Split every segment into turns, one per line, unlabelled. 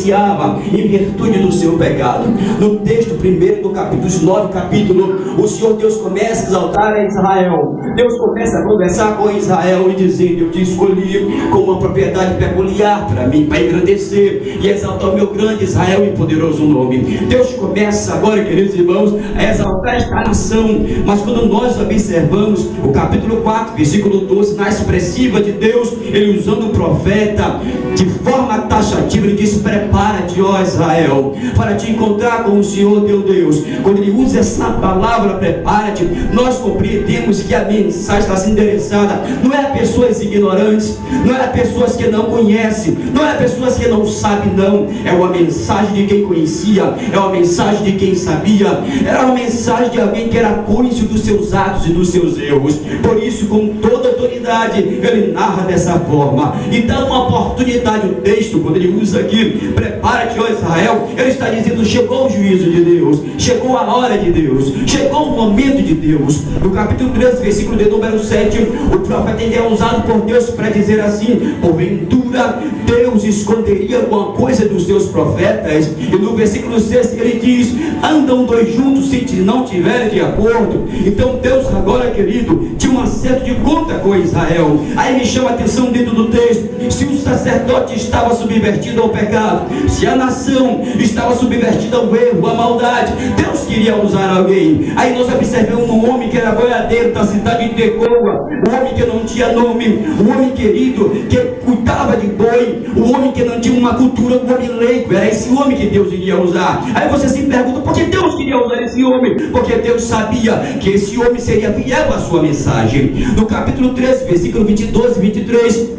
negligenciava em virtude do seu pecado. No texto primeiro do capítulo 9, o Senhor Deus começa a exaltar a Israel. Deus começa a conversar com Israel e dizendo: eu te escolhi como uma propriedade peculiar para mim, para engrandecer e exaltar o meu grande Israel e poderoso nome. Deus começa agora, queridos irmãos, a exaltar esta nação. Mas quando nós observamos o capítulo 4, versículo 12, na expressiva de Deus, ele usando o profeta de forma taxativa, ele diz: prepara-te, ó Israel, para te encontrar com o Senhor teu Deus. Quando ele usa essa palavra, prepara-te, nós compreendemos que a mensagem está sendo endereçada não é a pessoas ignorantes, não é a pessoas que não conhecem, não é a pessoas que não sabem, não. É uma mensagem de quem conhecia, é uma mensagem de quem sabia, é uma mensagem de alguém que era cônjuge dos seus atos e dos seus erros. Por isso, com toda autoridade, ele narra dessa forma e dá uma oportunidade. O texto, quando ele usa aqui, prepara-te, ó Israel, ele está dizendo: chegou o juízo de Deus, chegou a hora de Deus, chegou o momento de Deus. No capítulo 13, versículo de número 7, o profeta ele é usado por Deus para dizer assim: porventura Deus esconderia alguma coisa dos seus profetas? E no versículo 6 ele diz: andam dois juntos se não tiverem de acordo. Então Deus agora, querido, tinha um acerto de conta com Israel. Aí me chama a atenção dentro do texto: se o sacerdote estava subvertido ao pecado, se a nação estava subvertida ao erro, à maldade, Deus queria usar alguém. Aí nós observamos um homem que era boiadeiro da cidade de Tecoa, um homem que não tinha nome, um homem querido que cuidava de boi, um homem que não tinha uma cultura, um homem leigo. Era esse homem que Deus iria usar. Aí você se pergunta: por que Deus queria usar esse homem? Porque Deus sabia que esse homem seria fiel à sua mensagem. No capítulo 13, versículo 22 e 23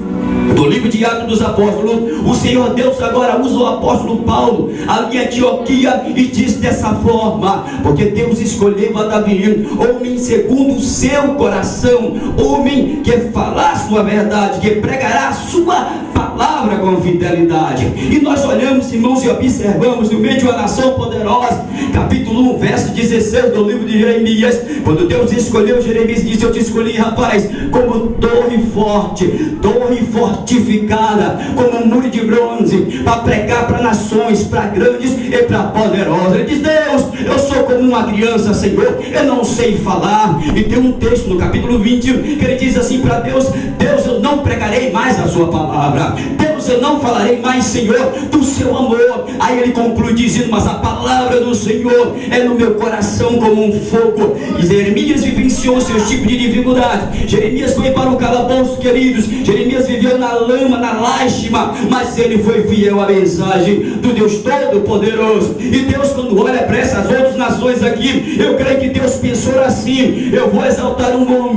do livro de Atos dos Apóstolos, o Senhor Deus agora usa o apóstolo Paulo ali em Antioquia e diz dessa forma: porque Deus escolheu a Davi, homem segundo o seu coração, homem que falará a sua verdade, que pregará a sua palavra com fidelidade. E nós olhamos, irmãos, e observamos no meio de uma nação poderosa, capítulo 1, verso 16 do livro de Jeremias, quando Deus escolheu Jeremias, disse: eu te escolhi, rapaz, como torre forte, torre fortificada, como um muro de bronze, para pregar para nações, para grandes e para poderosas. Ele diz: Deus, eu sou como uma criança, Senhor, eu não sei falar. E tem um texto no capítulo 20 que ele diz assim para Deus: Deus, eu não pregarei mais a sua palavra, Deus, eu não falarei mais, Senhor, do seu amor. Aí ele conclui dizendo: mas a palavra do Senhor é no meu coração como um fogo. E Jeremias vivenciou seus tipos de dificuldade. Jeremias foi para o calabouço, queridos. Jeremias viveu na lama, na lástima, mas ele foi fiel à mensagem do Deus Todo-Poderoso. E Deus, quando olha para essas outras nações aqui, eu creio que Deus pensou assim: eu vou exaltar um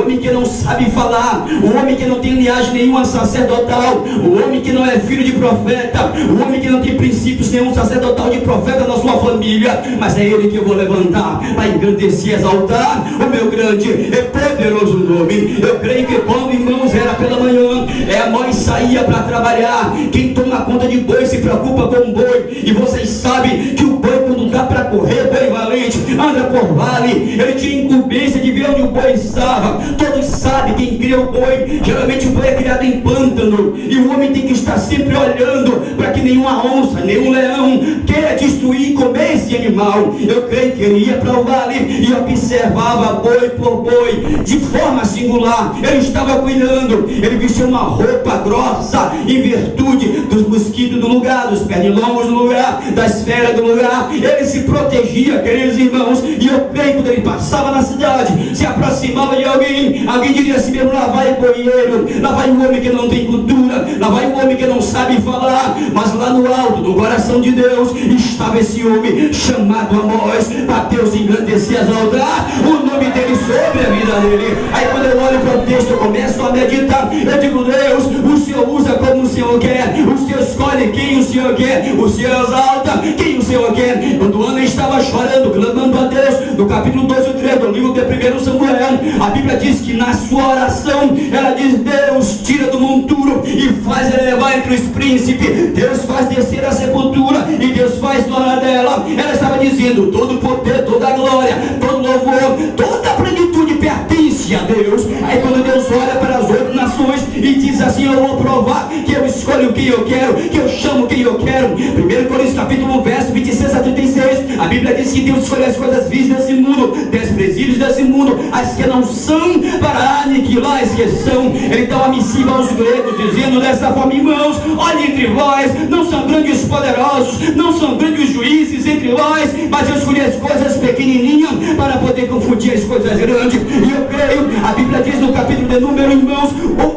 homem que não sabe falar, um homem que não tem linhagem nenhuma sacerdotal, um homem que não é filho de profeta, um homem que não tem princípios nenhum sacerdotal de profeta na sua família, mas é ele que eu vou levantar para engrandecer e exaltar o meu grande e poderoso nome. Eu creio que quando, irmãos, era pela manhã, a mãe saía para trabalhar. Quem toma conta de boi se preocupa com o boi, e vocês sabem que o boi, quando dá para correr, bem valente, anda por vale. Ele tinha incumbência de ver onde o boi estava. Todos sabem, quem cria o boi, geralmente o boi é criado em pântano, e o homem tem que estar sempre olhando para que nenhuma onça, nenhum leão queira destruir e comer esse animal. Eu creio que ele ia para o vale e observava boi por boi de forma singular. Ele estava cuidando, ele vestia uma roupa grossa em virtude dos mosquitos do lugar, dos pernilongos do lugar, das feras do lugar. Ele se protegia, queridos irmãos, e eu creio que quando ele passava na cidade, se aproximava de alguém diria assim mesmo: lá vai o boieiro, lá vai o homem que não tem cultura, lá vai o homem que não sabe falar. Mas lá no alto do coração de Deus estava esse homem chamado Amós, para Deus engrandecer, exaltar o nome dele sobre a vida dele. Aí quando eu olho para o texto, eu começo a meditar, eu digo: Deus, o Senhor usa como o Senhor quer, o Senhor escolhe quem o Senhor quer, o Senhor exalta quem o Senhor quer. Quando Ana estava chorando, clamando a Deus, no capítulo 2 e 3 do livro de 1 Samuel, a Bíblia diz que na sua oração, ela diz: Deus tira do monturo e faz elevar entre os príncipes, Deus faz descer a sepultura e Deus faz donar dela. Ela estava dizendo: todo poder, toda glória, todo louvor, toda a plenitude pertence a Deus. Aí quando Deus olha para as outras nações e diz assim: eu vou provar que eu escolho quem eu quero, que eu chamo quem eu quero, 1 Coríntios capítulo 1, verso 26 a 36, a Bíblia diz que Deus escolhe as coisas vis desse mundo, desprezíveis desse mundo, as que não são, para aniquilar as que são. Ele dá uma missiva aos gregos, dizendo dessa forma: irmãos, olhem entre vós, não são grandes poderosos, não são grandes juízes entre vós, mas eu escolhi as coisas pequenininhas para poder confundir as coisas grandes. E eu creio, a Bíblia diz no capítulo de Número, irmãos,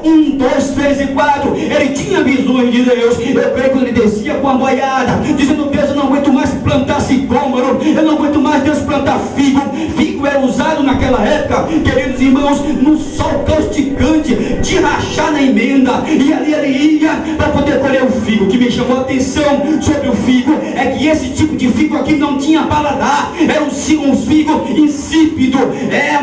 1, 2, 3 e 4, ele tinha visões de Deus. Eu creio que ele descia com a boiada, dizendo: Deus, eu não aguento mais plantar sicômoro, eu não aguento mais, Deus, plantar figo. Figo era usado naquela época, queridos irmãos, no sol causticante, de rachar na emenda, e ali ele ia para poder colher o figo. O que me chamou a atenção sobre o figo é que esse tipo de figo aqui não tinha paladar, era um figo insípido.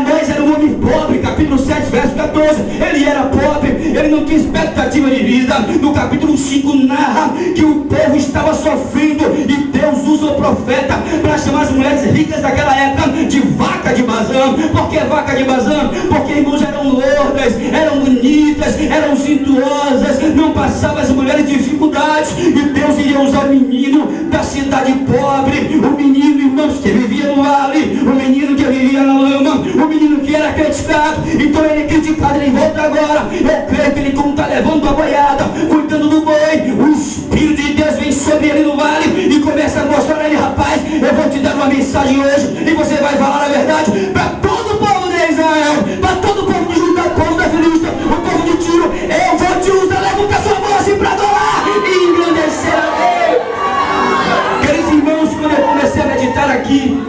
Moisés era um homem pobre, capítulo 7, verso 14, ele era pobre, ele não tinha expectativa de vida. No capítulo 5 narra que o povo estava sofrendo, e Deus usa o profeta para chamar as mulheres ricas daquela época de vaca de Bazã. Por que vaca de Bazã? Porque, irmãos, eram louras, eram bonitas, eram cintuosas, não passavam as mulheres dificuldades, e Deus iria usar o menino da cidade pobre, o menino, irmãos, que vivia no vale, o menino que vivia na lama, o menino que era criticado. Então ele é criticado, ele volta agora. Eu creio que ele, como está levando a boiada, cuidando do boi, o Espírito de Deus vem sobre ele no vale e começa a mostrar a ele: rapaz, eu vou te dar uma mensagem hoje, e você vai falar a verdade para todo o povo de Israel, para todo o povo de Judá, o povo da Filista, o povo de Tiro. Eu vou te usar, levanta sua mão assim para adorar e engrandecer a Deus. Queridos irmãos, quando eu comecei a meditar aqui,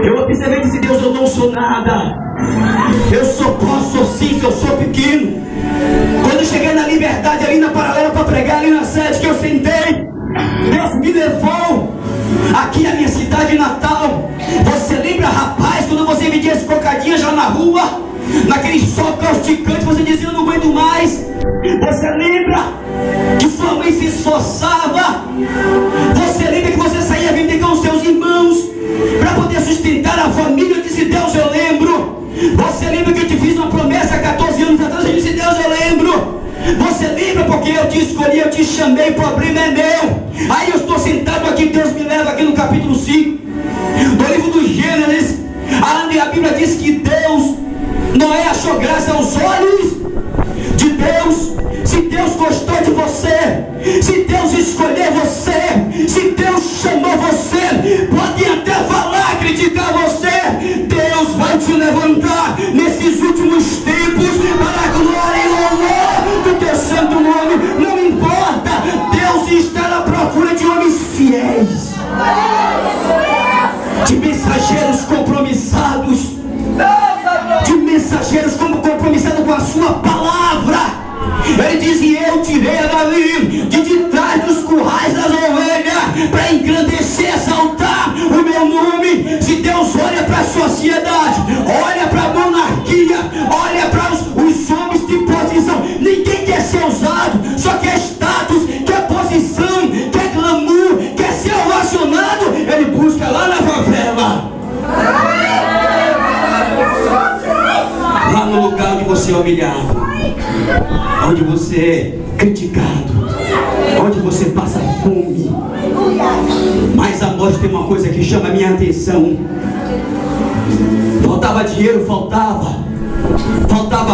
eu observei que: se Deus, eu não sou nada, eu sou posso, sou sim, eu sou pequeno. Quando eu cheguei na Liberdade, ali na Paralela, para pregar ali na sede que eu sentei, Deus me levou aqui à minha cidade natal. Você lembra, rapaz, quando você vendia as cocadinhas lá na rua, naquele sol causticante, você dizia: eu não aguento mais? Você lembra que sua mãe se esforçava? Você lembra que você saía vender com os seus irmãos para poder sustentar a família? Eu disse: Deus, eu lembro. Você lembra que eu te fiz uma promessa há 14 anos atrás? Eu disse: Deus, eu lembro. Você lembra, porque eu te escolhi, eu te chamei, o problema é meu. Aí eu estou sentado aqui, Deus me leva aqui no capítulo 5 do livro do Gênesis, onde a Bíblia diz que Deus, Noé achou graça aos olhos de Deus. Se Deus gostou de você, se Deus escolheu você, se Deus chamou você, pode até falar, criticar você, Deus vai te levantar nesses últimos tempos para a glória e louvor do teu santo nome. Não importa, Deus está à procura de homens fiéis, de mensageiros compromissados, de mensageiros compromissados com a sua palavra. Ele diz: e eu tirei a Davi de trás dos currais das ovelhas para engrandecer, exaltar o meu nome. Se Deus olha para a sociedade, olha para a monarquia, olha para os homens de posição, ninguém quer ser usado, só quer status, quer posição, quer glamour, quer ser ovacionado. Ele busca lá na favela, lá no lugar onde você é humilhado, onde você é criticado, onde você passa fome. Mas a morte tem uma coisa que chama a minha atenção. Faltava dinheiro, faltava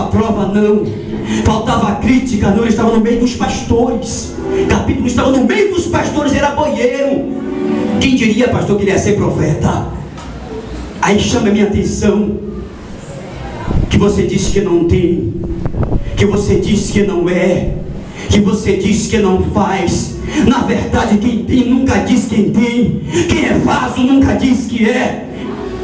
prova, não. Faltava crítica, não. Ele estava no meio dos pastores. Capítulo estava no meio dos pastores, era boieiro. Quem diria, pastor, que ele ia ser profeta? Aí chama a minha atenção que você disse que não tem, que você diz que não é, que você diz que não faz. Na verdade, quem tem nunca diz quem tem. Quem é vaso nunca diz que é.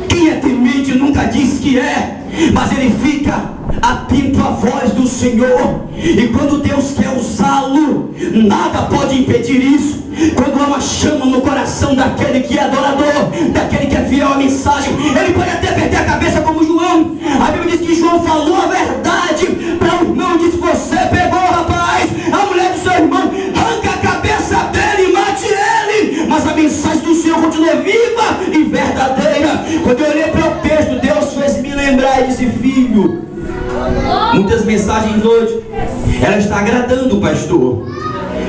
Quem é temente nunca diz que é. Mas ele fica atento à voz do Senhor. E quando Deus quer usá-lo, nada pode impedir isso. Quando há uma chama no coração daquele que é adorador, daquele que é fiel à mensagem, ele pode até perder a cabeça como João. A Bíblia diz que João falou a verdade para o irmão, disse: você pegou, rapaz, a mulher do seu irmão, arranca a cabeça dele e mate ele. Mas a mensagem do Senhor continua viva e verdadeira. Quando eu olhei para o texto, Deus fez me lembrar e disse: filho, muitas mensagens hoje, ela está agradando o pastor.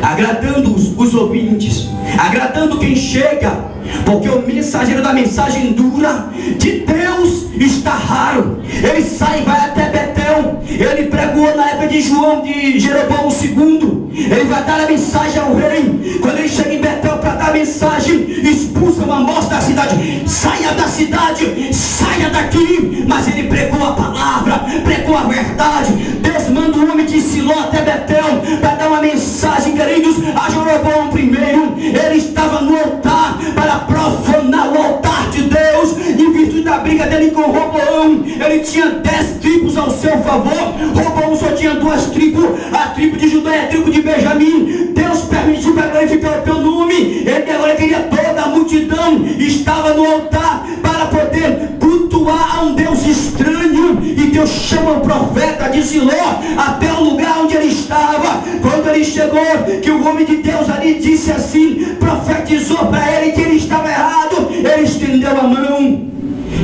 agradando os ouvintes, agradando quem chega, porque o mensageiro da mensagem dura de Deus está raro. Ele sai e vai até Betel. Ele pregou na época de João, de Jeroboão II. Ele vai dar a mensagem ao rei. Quando ele chega em Betel para dar a mensagem, expulsa uma moça da cidade. Saia da cidade, saia daqui. Mas ele pregou a palavra, pregou a verdade. Deus manda um homem de Siló até Betel para dar uma mensagem, queridos, a Jeroboão I. Ele estava no altar para profanar o altar de Deus, em virtude da briga dele com Roboão. Ele tinha 10 tribos ao seu favor. Roboão só tinha 2 tribos, a tribo de Judá e a tribo de Benjamim. Deus permitiu para glorificar o teu nome. Ele agora queria toda a multidão, estava no altar para poder cultuar a um Deus estranho. E Deus chama o profeta de Siló até o lugar onde ele estava. Quando ele chegou, que o homem de Deus ali disse assim, profetizou para ele que ele estava errado, ele estendeu a mão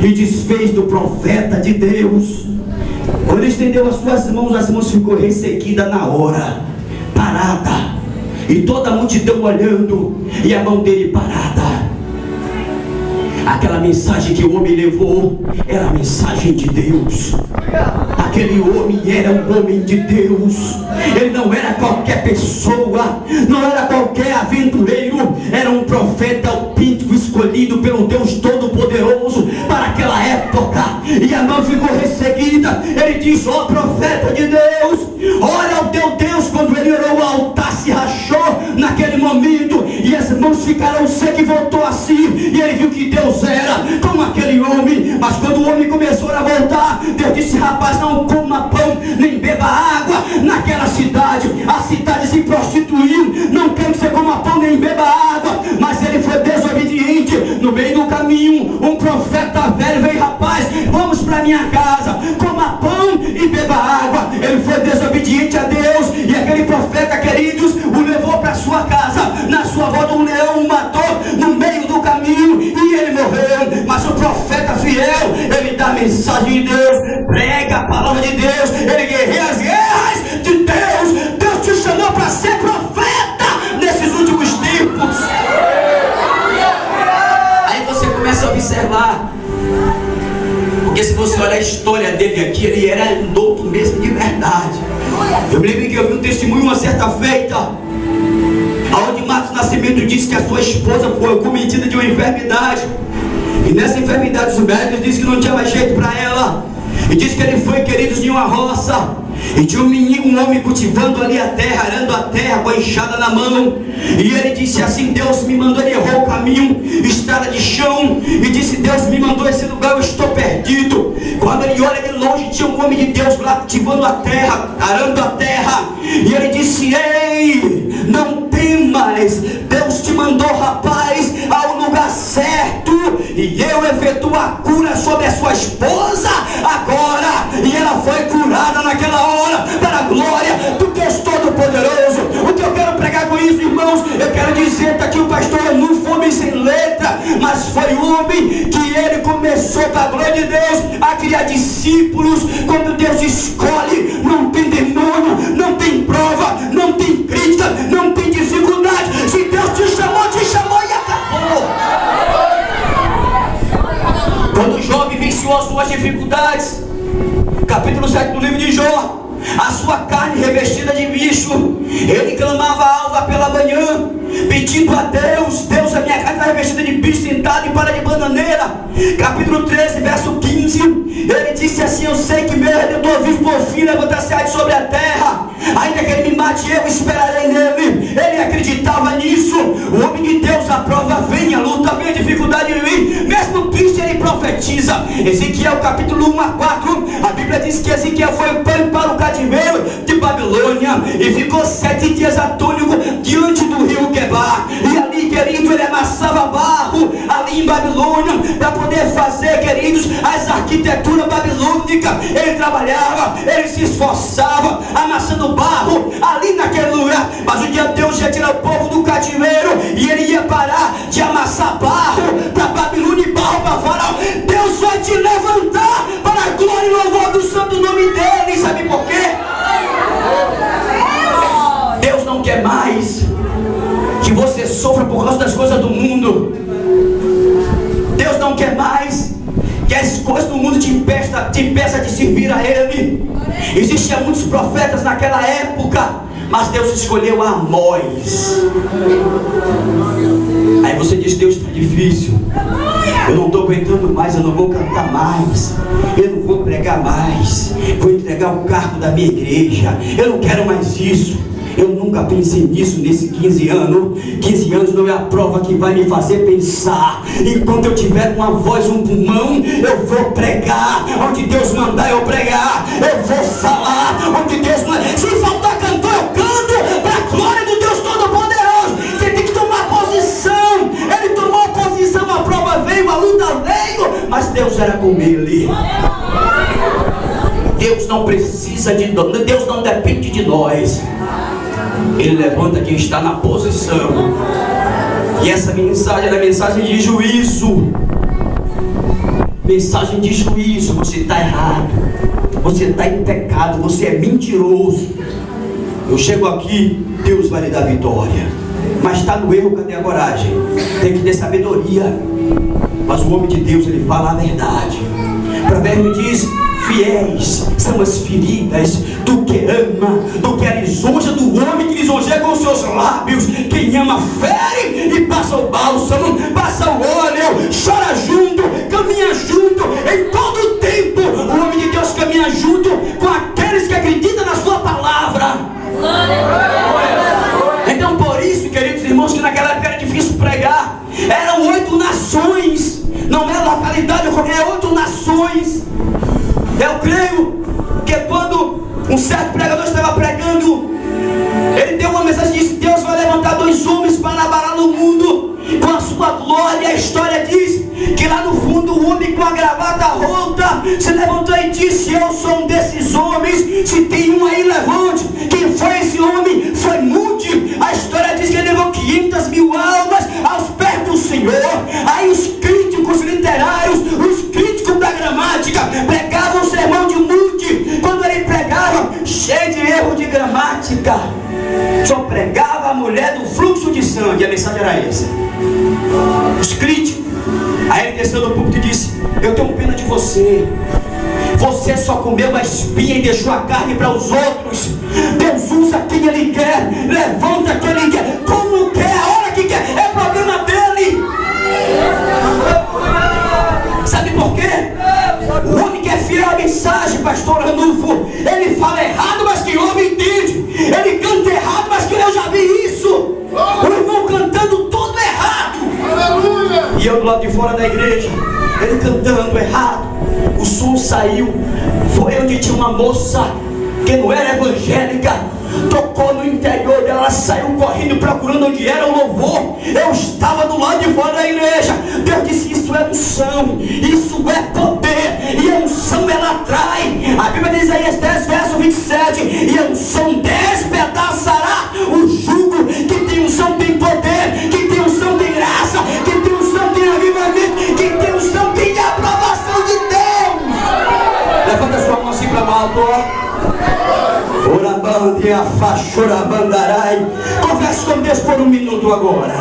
e desfez do profeta de Deus. Quando ele estendeu as mãos ficou ressequida na hora, parada, e toda a multidão olhando, e a mão dele parada. Aquela mensagem que o homem levou era a mensagem de Deus. Aquele homem era um homem de Deus. Ele não era qualquer pessoa, não era qualquer aventureiro. Era um profeta autêntico, escolhido pelo Deus Todo-Poderoso para aquela época. E a mão ficou resseguida. Ele diz: ó profeta de Deus, olha ao teu Deus. Quando ele orou, o altar se rachou naquele momento, e as mãos ficaram secas e voltou assim. E ele viu que Deus era como aquele homem. Mas quando o homem começou a voltar, Deus disse: rapaz, não coma pão, nem beba água naquela cidade. A cidade se prostituiu. Não quero que você coma pão nem beba água. Mas ele foi desobediente. No meio do caminho, um profeta velho veio: rapaz, vamos para minha casa, coma pão e beba água. Ele foi desobediente a Deus, e aquele profeta, queridos, o levou para sua casa. Na sua volta, um leão o matou no meio do caminho e ele morreu. Mas o profeta fiel, ele dá a mensagem de Deus, prega a palavra de Deus, ele guerreia as guerras de Deus. Deus te chamou para ser profeta nesses últimos tempos. Aí você começa a observar, porque se você olhar a história dele aqui, ele era um douto mesmo de verdade. Eu me lembro que eu vi um testemunho uma certa feita, onde Marcos Nascimento disse que a sua esposa foi cometida de uma enfermidade. E nessa enfermidade os médicos disseram que não tinha mais jeito para ela. E disse que ele foi, queridos, em uma roça, e tinha um menino, um homem cultivando ali a terra, arando a terra com a enxada na mão. E ele disse assim: Deus me mandou, ele errou o caminho, estrada de chão, e disse: Deus me mandou esse lugar, eu estou perdido. Quando ele olha de longe, tinha um homem de Deus lá cultivando a terra, arando a terra. E ele disse: ei, não temas, Deus te mandou, rapaz, ao lugar certo, e eu efetuo a cura sobre a sua esposa agora. E ela foi curada naquela hora, para a glória do Deus Todo-Poderoso. O que eu quero pregar com isso, irmãos, eu quero dizer, está aqui o pastor não foi homem sem letra, mas foi homem que ele começou, para a glória de Deus, a criar discípulos. Quando Deus escolhe, não tem demônio, não tem prova, não tem crítica, não tem dificuldade. Se Deus te chamou e acabou. Quando o jovem venceu as suas dificuldades, capítulo 7 do livro de Jó, a sua carne revestida de bicho, ele clamava alva pela manhã, pedindo a Deus: Deus, a minha carne está revestida de bicho, sentado em palha de bananeira. Capítulo 13, verso 15, ele disse assim: eu sei que meu Redentor vive, por fim levantar-se-á sobre a terra, ainda que ele me mate, eu esperarei nele. Ele acreditava nisso. O homem de Deus, a prova vem, a luta vem, a dificuldade vem, mesmo triste ele profetiza. Ezequiel capítulo 1 a 4, a Bíblia diz que Ezequiel foi para o cativeiro de Babilônia e ficou 7 dias atônico diante do rio Quebar. E ali, querido, ele amassava barro ali em Babilônia para poder fazer, queridos, as arquiteturas babilônicas. Ele trabalhava, ele se esforçava, amassando barro ali naquele lugar. Mas um dia Deus ia tirar o povo do cativeiro e ele ia parar de amassar barro para Babilônia e barro para Faraó. Deus vai te levantar para a glória e louvor do santo nome dele. Sabe por quê? Deus não quer mais que você sofra por causa das coisas do mundo. Deus não quer mais que as coisas do mundo te impeça de servir a Ele. Existiam muitos profetas naquela época, mas Deus escolheu Amós. Aí você diz: Deus, está difícil, eu não estou aguentando mais, eu não vou cantar mais, eu não vou pregar mais, vou entregar o cargo da minha igreja, eu não quero mais isso. Eu nunca pensei nisso nesses 15 anos. 15 anos não é a prova que vai me fazer pensar. Enquanto eu tiver uma voz, um pulmão, eu vou pregar. Onde Deus mandar eu pregar, eu vou falar. Onde Deus mandar, se faltar cantor, eu canto para a glória do Deus Todo-Poderoso. Você tem que tomar posição. Ele tomou posição, a prova veio, a luta veio, mas Deus era com ele. Deus não precisa de nós, Deus não depende de nós. Ele levanta quem está na posição. E essa mensagem é a mensagem de juízo. Mensagem de juízo. Você está errado, você está em pecado, você é mentiroso. Eu chego aqui, Deus vai lhe dar vitória. Mas está no erro, cadê a coragem? Tem que ter sabedoria. Mas o homem de Deus, ele fala a verdade. O provérbio diz: fiéis são as feridas do que ama, do que a lisonja do homem que lisonjeia com seus lábios. Quem ama fere e passa o bálsamo, passa o óleo, chora junto, caminha junto, em todo o tempo. O homem de Deus caminha junto com aqueles que acreditam na sua palavra. Então por isso, queridos irmãos, que naquela época era difícil pregar. Eram 8 nações, não é localidade, é 8 nações. Eu creio que quando um certo pregador estava pregando, ele deu uma mensagem e disse: Deus vai levantar 2 homens para abalar o mundo com a sua glória. A história diz que lá no fundo o homem com a gravata rota se levantou e disse: eu sou um desses homens. Se tem um aí, levante. Quem foi esse homem? Foi Moody. A história diz que ele levou 500.000 almas aos pés do Senhor. Aí os críticos literários, os críticos da gramática pregavam o sermão de Moody. Quando ele pregava, cheio de erro de gramática, só pregava a mulher do fluxo de sangue. A mensagem era essa. Os críticos. Aí ele desceu do púlpito e disse: eu tenho pena de você. Você só comeu a espinha e deixou a carne para os outros. Deus usa quem Ele quer, levanta quem Ele quer, como quer, a hora que quer. É problema dele. Sabe por quê? O homem que é fiel à mensagem, pastor Ranulfo, ele fala errado, mas quem ouve entende. Ele canta errado, mas que eu já vi isso. O irmão cantando todo errado. E eu do lado de fora da igreja, ele cantando errado. O som saiu. Foi onde tinha uma moça que não era evangélica, tocou no interior dela, ela saiu correndo procurando onde era o louvor. Eu estava do lado de fora da igreja. Deus disse: isso é unção, isso é poder, e a unção ela atrai. A Bíblia diz aí, 10 verso 27, e a unção despedaçará o jugo. Quem tem unção tem poder, quem tem unção tem graça, quem tem unção tem avivamento, quem tem unção tem aprovação de Deus. Levanta sua mão assim para o alto. Converse com Deus por um minuto agora.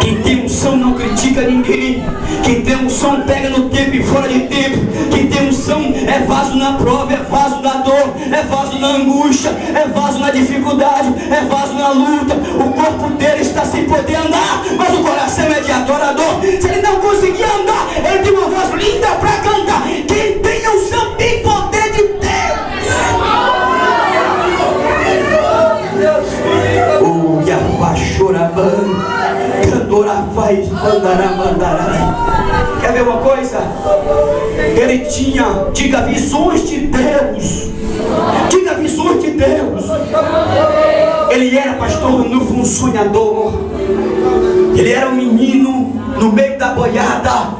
Quem tem unção não critica ninguém. Quem tem unção pega no tempo e fora de tempo. Quem tem unção é vaso na prova, é vaso na dor, é vaso na angústia, é vaso na dificuldade, é vaso na luta. O corpo dele está sem poder andar, mas o coração é de adorador. Se ele não conseguir andar, ele tem uma voz linda para cantar. Quem tem unção tem poder de Deus. Oh, Yahuashuraban, cantora faz mandará. Quer ver uma coisa? Ele tinha, diga, visões de Deus. Diga, visões de Deus. Ele era, pastor Ranulfo, um sonhador. Ele era um menino no meio da boiada,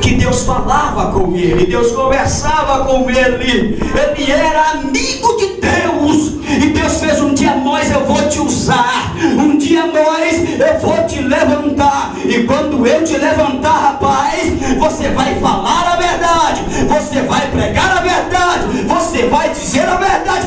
que Deus falava com ele, Deus conversava com ele. Ele era amigo de Deus. E Deus fez: um dia nós eu vou te usar, um dia nós eu vou te levantar. E quando eu te levantar, rapaz, você vai falar a verdade, você vai pregar a verdade, você vai dizer a verdade.